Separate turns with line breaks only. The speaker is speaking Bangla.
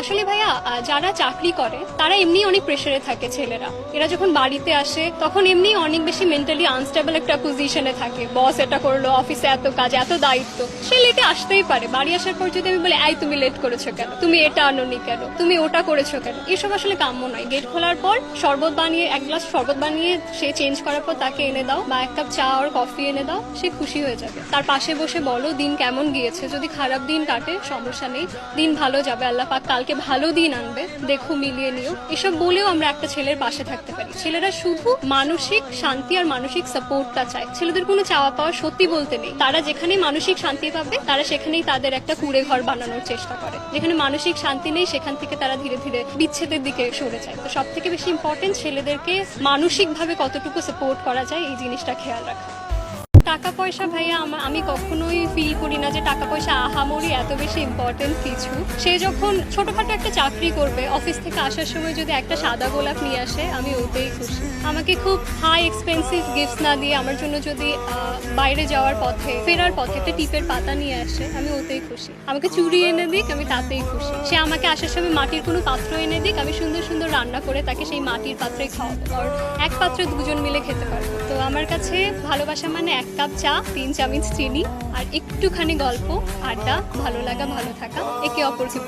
আসলে ভাইয়া যারা চাকরি করে তারা এমনি অনেক প্রেসারে থাকে ছেলেরা। এরা যখন বাড়িতে আসে তখন এমনি অনেক বেশি মেন্টালি আনস্টেবল একটা পজিশনে থাকে। বস এটা করলো, অফিসে এত কাজ, এত দায়িত্ব, সে লেটে আসতেই পারে। বাড়ি আসার পর যদি আমি বলি এই তুমি লেট করেছো কেন, তুমি এটা আনোনি কেন, তুমি ওটা করেছো কেন, এসব আসলে কাম্য নয়। গেট খোলার পর শরবত বানিয়ে, এক গ্লাস শরবত বানিয়ে সে চেঞ্জ করার পর তাকে এনে দাও, বা এক কাপ চা আর কফি এনে দাও, সে খুশি হয়ে যাবে। তার পাশে বসে বলো দিন কেমন গিয়েছে, যদি খারাপ দিন কাটে সমস্যা নেই, দিন ভালো যাবে, আল্লাহ পাক কালকে ভালো দিন আনবে, দেখো মিলিয়ে নিও, এসব বলেও আমরা একটা ছেলের পাশে থাকতে পারি। ছেলেরা শুধু মানসিক শান্তি আর মানসিক সাপোর্টটা চায়। ছেলেদের কোনো চাওয়া পাওয়া সত্যি বলতে নেই। তারা যেখানে মানসিক শান্তি পাবে তারা সেখানেই তাদের একটা কুড়ে ঘর বানানোর চেষ্টা করে। যেখানে মানসিক শান্তি নেই সেখান থেকে তারা ধীরে ধীরে বিচ্ছেদের দিকে সরে যায়। তো সব থেকে বেশি ইম্পর্টেন্ট ছেলেদেরকে মানসিকভাবে কতটুকু সাপোর্ট করা যায় এই জিনিসটা খেয়াল রাখা। টাকা পয়সা ভাইয়া আমি কখনোই ফিল করি না যে টাকা পয়সা আহামরি এত বেশি ইম্পর্টেন্ট কিছু। সে যখন ছোটখাটো একটা চাকরি করবে, অফিস থেকে আসার সময় যদি একটা সাদা গোলাপ নিয়ে আসে, আমি ওতেই খুশি। আমাকে খুব হাই এক্সপেন্সিভ গিফট না দিয়ে আমার জন্য যদি বাইরে যাওয়ার পথে, ফেরার পথে একটা টিপের পাতা নিয়ে আসে, আমি ওতেই খুশি। আমাকে চুড়ি এনে দিক, আমি তাতেই খুশি। সে আমাকে আসার সময় মাটির কোনো পাত্র এনে দিক, আমি সুন্দর সুন্দর রান্না করে তাকে সেই মাটির পাত্রে খাওয়াবো, আর এক পাত্রে দুজন মিলে খেতে পারবো। তো আমার কাছে ভালোবাসা মানে এক কাপ চা, 3 চামচ চিনি, আর একটুখানি গল্প, আড্ডা, ভালো লাগা, ভালো থাকা, একে অপরকে